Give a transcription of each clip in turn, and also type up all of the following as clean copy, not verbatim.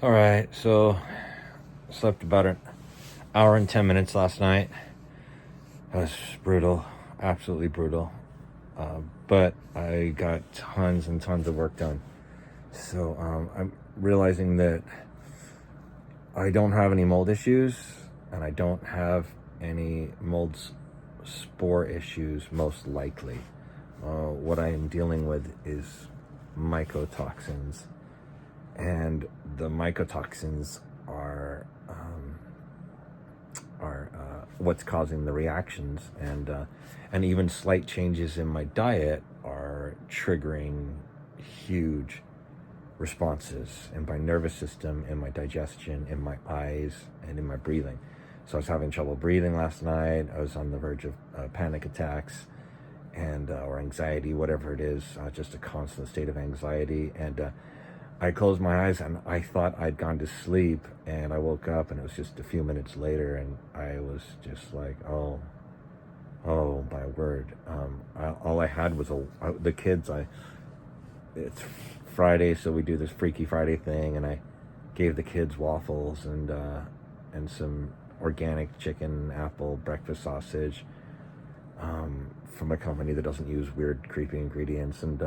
All right, so slept about an hour and 10 minutes last night. That was brutal, absolutely brutal. But I got tons and tons of work done. So I'm realizing that I don't have any mold issues and I don't have any spore issues, most likely. What I am dealing with is mycotoxins, and the mycotoxins are what's causing the reactions, and even slight changes in my diet are triggering huge responses in my nervous system, in my digestion, in my eyes, and in my breathing. So I was having trouble breathing last night. I was on the verge of panic attacks and or anxiety, whatever it is, just a constant state of anxiety. And I closed my eyes and I thought I'd gone to sleep, and I woke up and it was just a few minutes later, and I was just like, oh my word. All I had was the kids. It's Friday, so we do this Freaky Friday thing, and I gave the kids waffles and some organic chicken apple breakfast sausage from a company that doesn't use weird, creepy ingredients, and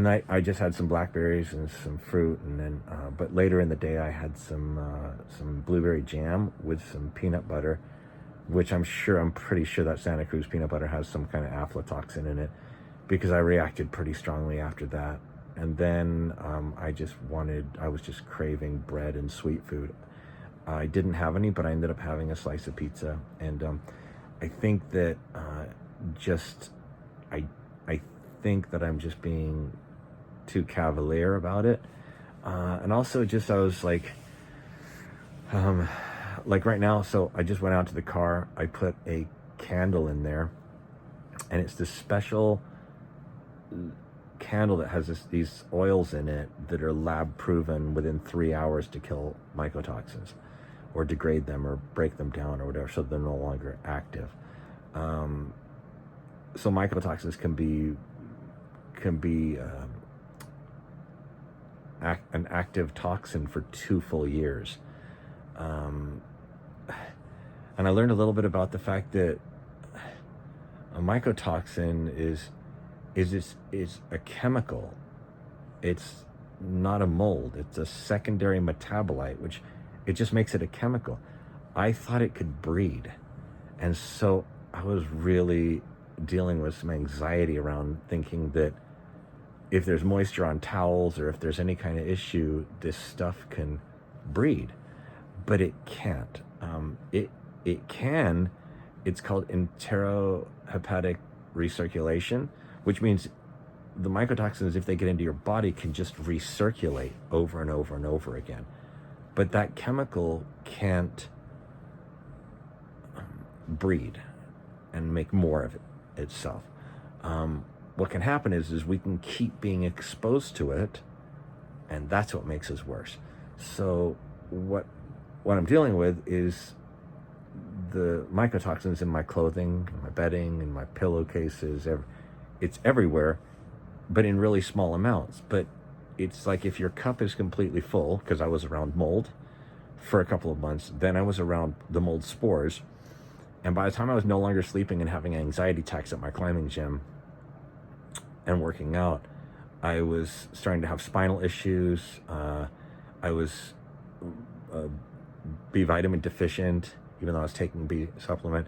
I just had some blackberries and some fruit, and then but later in the day I had some blueberry jam with some peanut butter, which I'm pretty sure that Santa Cruz peanut butter has some kind of aflatoxin in it, because I reacted pretty strongly after that. And then I was just craving bread and sweet food. I didn't have any, but I ended up having a slice of pizza, and I think that I think that I'm just being too cavalier about it, and also just I was like right now. So I just went out to the car. I put a candle in there, and it's this special candle that has these oils in it that are lab proven within 3 hours to kill mycotoxins or degrade them or break them down or whatever, so they're no longer active. So mycotoxins can be an active toxin for 2 full years. And I learned a little bit about the fact that a mycotoxin is a chemical. It's not a mold. It's a secondary metabolite, which it just makes it a chemical. I thought it could breed, and so I was really dealing with some anxiety around thinking that if there's moisture on towels or if there's any kind of issue, this stuff can breed, but it can't. It can. It's called enterohepatic recirculation, which means the mycotoxins, if they get into your body, can just recirculate over and over and over again. But that chemical can't breed and make more of it itself. What can happen is we can keep being exposed to it, and that's what makes us worse. So what I'm dealing with is the mycotoxins in my clothing, in my bedding, in my pillowcases. It's everywhere, but in really small amounts. But it's like if your cup is completely full, because I was around mold for a couple of months, then I was around the mold spores, and by the time I was no longer sleeping and having anxiety attacks at my climbing gym and working out, I was starting to have spinal issues. I was B vitamin deficient, even though I was taking B supplement.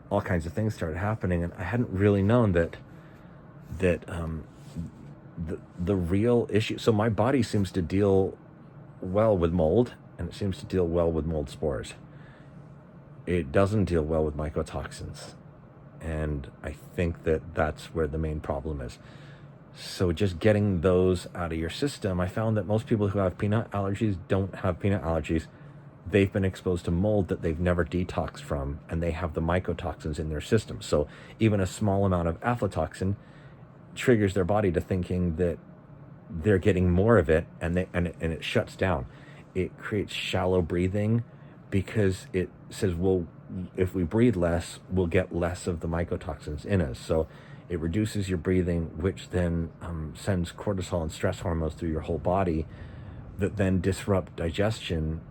All kinds of things started happening, and I hadn't really known that the real issue. So my body seems to deal well with mold, and it seems to deal well with mold spores. It doesn't deal well with mycotoxins, and I think that that's where the main problem is. So just getting those out of your system, I found that most people who have peanut allergies don't have peanut allergies. They've been exposed to mold that they've never detoxed from, and they have the mycotoxins in their system. So even a small amount of aflatoxin triggers their body to thinking that they're getting more of it, and it shuts down. It creates shallow breathing, because it says, well, if we breathe less, we'll get less of the mycotoxins in us. So it reduces your breathing, which then sends cortisol and stress hormones through your whole body, that then disrupt digestion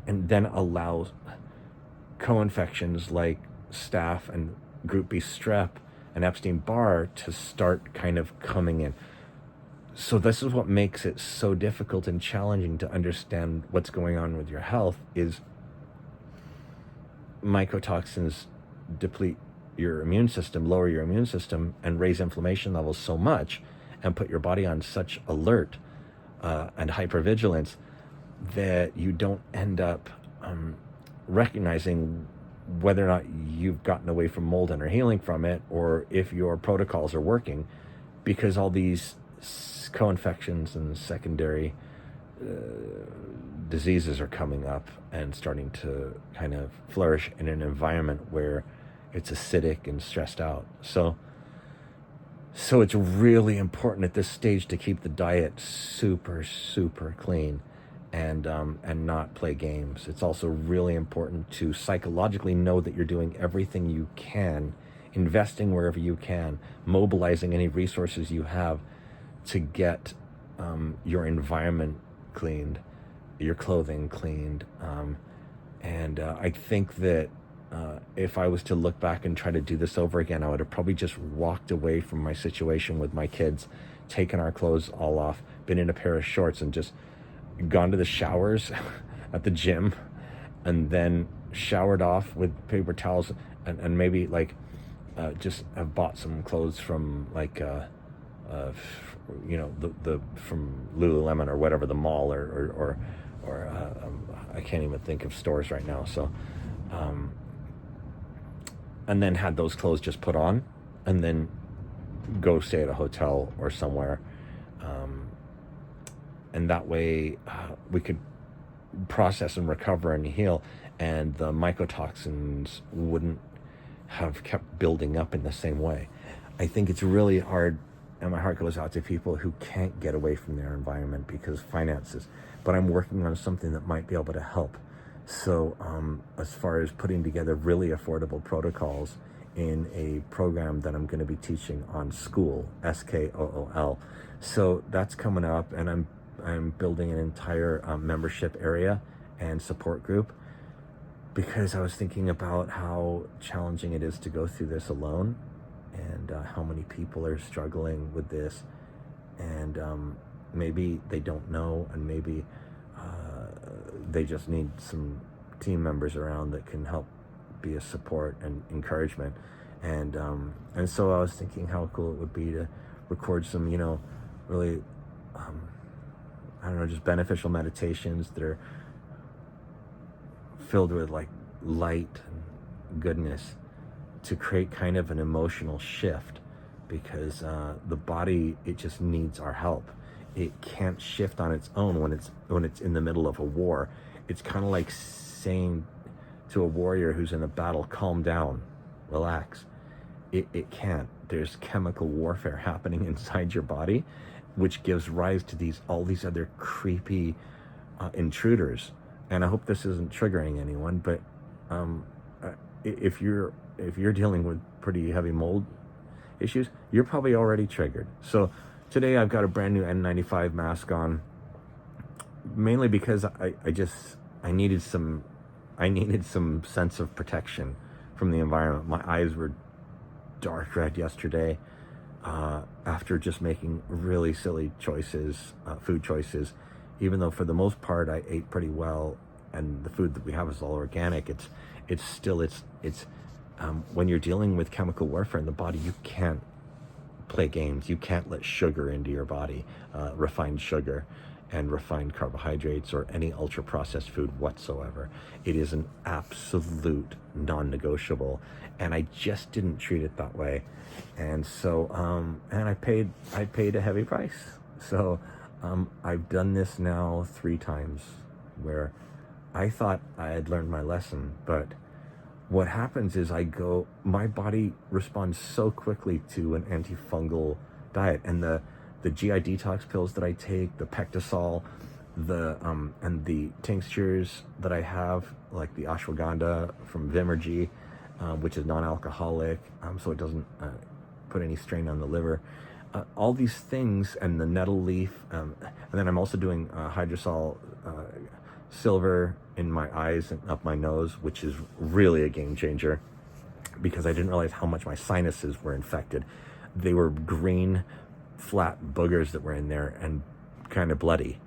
and then allow co-infections like staph and group B strep and Epstein-Barr to start kind of coming in. So this is what makes it so difficult and challenging to understand what's going on with your health is mycotoxins deplete your immune system, lower your immune system, and raise inflammation levels so much and put your body on such alert and hypervigilance that you don't end up recognizing whether or not you've gotten away from mold and are healing from it, or if your protocols are working, because all these co-infections and secondary diseases are coming up and starting to kind of flourish in an environment where it's acidic and stressed out. So it's really important at this stage to keep the diet super, super clean and not play games. It's also really important to psychologically know that you're doing everything you can, investing wherever you can, mobilizing any resources you have to get your environment cleaned, your clothing cleaned. I think that if I was to look back and try to do this over again, I would have probably just walked away from my situation with my kids, taken our clothes all off, been in a pair of shorts, and just gone to the showers at the gym, and then showered off with paper towels, and maybe like just have bought some clothes from like the from Lululemon or whatever, the mall, or I can't even think of stores right now. So and then had those clothes just put on, and then go stay at a hotel or somewhere, and that way we could process and recover and heal, and the mycotoxins wouldn't have kept building up in the same way. I think it's really hard, and my heart goes out to people who can't get away from their environment because finances, but I'm working on something that might be able to help. So as far as putting together really affordable protocols in a program that I'm going to be teaching on Skool, Skool. So that's coming up, and I'm building an entire membership area and support group, because I was thinking about how challenging it is to go through this alone, and how many people are struggling with this, and maybe they don't know, and maybe they just need some team members around that can help be a support and encouragement. And so I was thinking how cool it would be to record some, really, I don't know, just beneficial meditations that are filled with like light and goodness, to create kind of an emotional shift, because the body, it just needs our help. It can't shift on its own when it's in the middle of a war. It's kind of like saying to a warrior who's in a battle, calm down, relax. It can't. There's chemical warfare happening inside your body, which gives rise to all these other creepy intruders. And I hope this isn't triggering anyone, but if you're dealing with pretty heavy mold issues, you're probably already triggered. So today I've got a brand new N95 mask on, mainly because I needed some sense of protection from the environment. My eyes were dark red yesterday after just making really silly choices, food choices, even though for the most part I ate pretty well, and the food that we have is all organic. It's still when you're dealing with chemical warfare in the body, you can't play games. You can't let sugar into your body, refined sugar and refined carbohydrates or any ultra processed food whatsoever. It is an absolute non-negotiable, and I just didn't treat it that way. And so and I paid a heavy price. So I've done this now 3 times, where I thought I had learned my lesson, but what happens is my body responds so quickly to an antifungal diet, and the GI detox pills that I take, the Pectisol, and the tinctures that I have, like the ashwagandha from Vimergy, which is non-alcoholic, so it doesn't put any strain on the liver. all these things, and the nettle leaf, and then I'm also doing hydrosol silver in my eyes and up my nose, which is really a game changer, because I didn't realize how much my sinuses were infected. They were green, flat boogers that were in there and kind of bloody.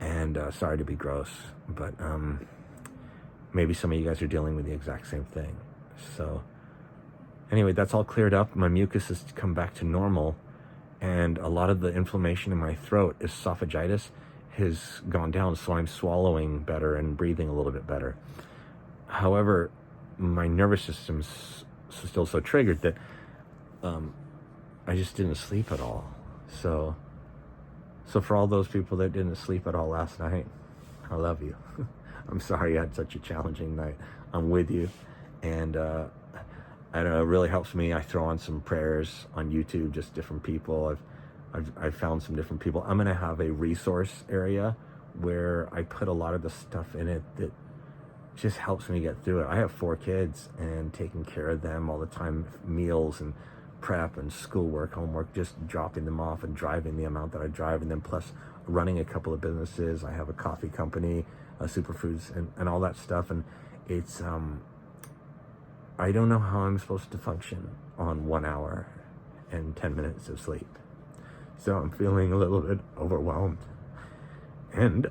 And sorry to be gross, but maybe some of you guys are dealing with the exact same thing. So anyway, that's all cleared up. My mucus has come back to normal, and a lot of the inflammation in my throat, esophagitis, has gone down, so I'm swallowing better and breathing a little bit better. However, my nervous system's still so triggered that I just didn't sleep at all. So for all those people that didn't sleep at all last night, I love you. I'm sorry you had such a challenging night. I'm with you. And I know it really helps me. I throw on some prayers on YouTube, just different people. I've found some different people. I'm gonna have a resource area where I put a lot of the stuff in it that just helps me get through it. I have 4 kids, and taking care of them all the time, meals and prep and schoolwork, homework, just dropping them off and driving the amount that I drive, and then plus running a couple of businesses. I have a coffee company, superfoods, and all that stuff. And it's I don't know how I'm supposed to function on 1 hour and 10 minutes of sleep. So I'm feeling a little bit overwhelmed. And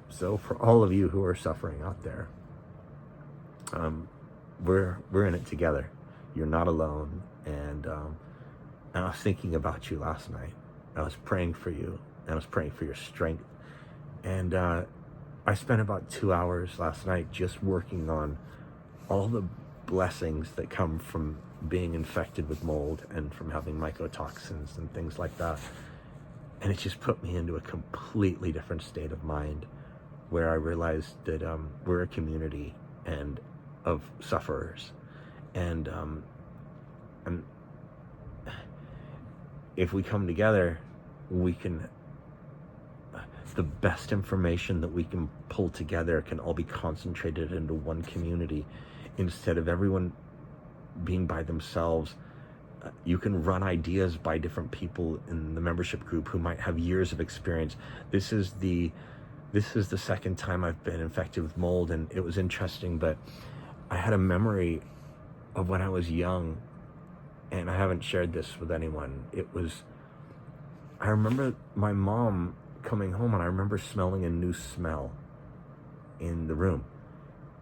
so for all of you who are suffering out there, we're in it together. You're not alone. And I was thinking about you last night. I was praying for you, and I was praying for your strength. And I spent about 2 hours last night just working on all the blessings that come from being infected with mold and from having mycotoxins and things like that. And it just put me into a completely different state of mind, where I realized that we're a community and of sufferers. And if we come together, we can, the best information that we can pull together can all be concentrated into one community, instead of everyone being by themselves. You can run ideas by different people in the membership group who might have years of experience. This is the second time I've been infected with mold, and it was interesting, but I had a memory of when I was young, and I haven't shared this with anyone. I remember my mom coming home, and I remember smelling a new smell in the room,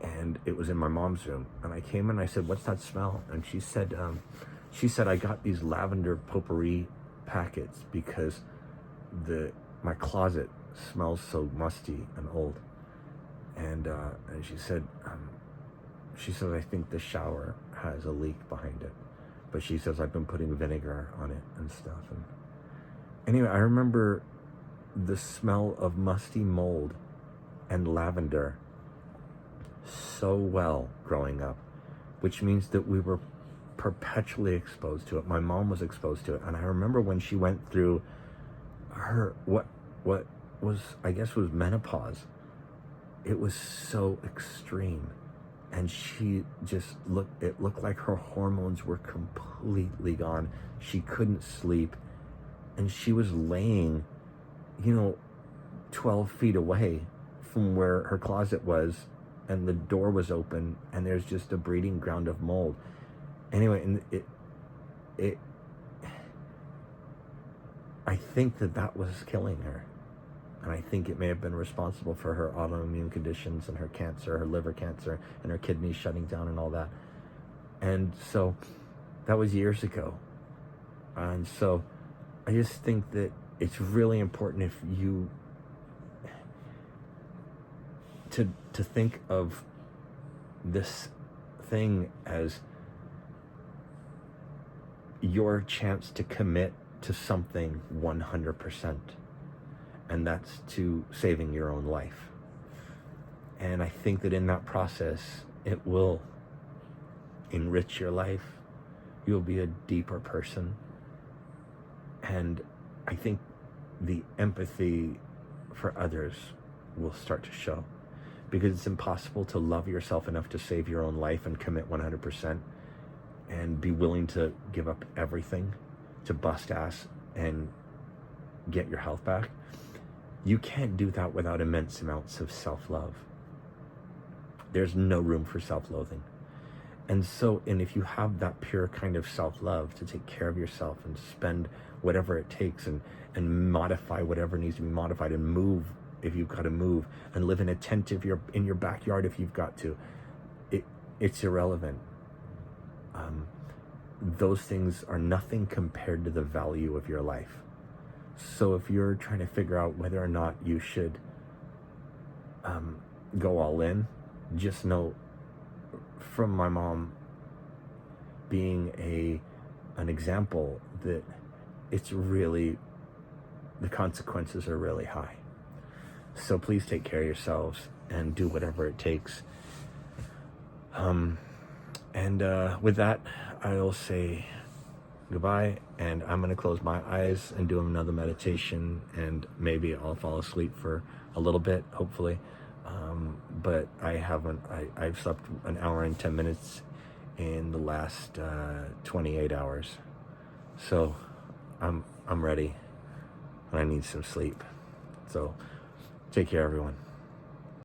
and it was in my mom's room. And I came in and I said, "What's that smell?" And she said, "I got these lavender potpourri packets because my closet smells so musty and old." And she said, "I think the shower has a leak behind it." But she says, "I've been putting vinegar on it and stuff." And anyway, I remember the smell of musty mold and lavender so well growing up, which means that we were perpetually exposed to it. My mom was exposed to it. And I remember when she went through her, what was, I guess, was menopause. It was so extreme. And she just it looked like her hormones were completely gone. She couldn't sleep. And she was laying, 12 feet away from where her closet was, and the door was open, and there's just a breeding ground of mold. Anyway, and I think that was killing her. And I think it may have been responsible for her autoimmune conditions and her cancer, her liver cancer, and her kidneys shutting down and all that. And so that was years ago. And so I just think that it's really important if you to think of this thing as your chance to commit to something 100%. And that's to saving your own life. And I think that in that process, it will enrich your life. You'll be a deeper person. And I think the empathy for others will start to show. Because it's impossible to love yourself enough to save your own life and commit 100%. and be willing to give up everything to bust ass and get your health back, you can't do that without immense amounts of self-love. There's no room for self-loathing. And if you have that pure kind of self-love to take care of yourself and spend whatever it takes and modify whatever needs to be modified and move if you've got to move and live in a tent if you're in your backyard if you've got to, it's irrelevant. Those things are nothing compared to the value of your life. So if you're trying to figure out whether or not you should go all in, just know from my mom being an example that it's really, the consequences are really high. So please take care of yourselves and do whatever it takes. With that, I'll say goodbye, and I'm going to close my eyes and do another meditation, and maybe I'll fall asleep for a little bit, hopefully. But I've slept an hour and 10 minutes in the last 28 hours. So I'm ready, and I need some sleep. So take care, everyone.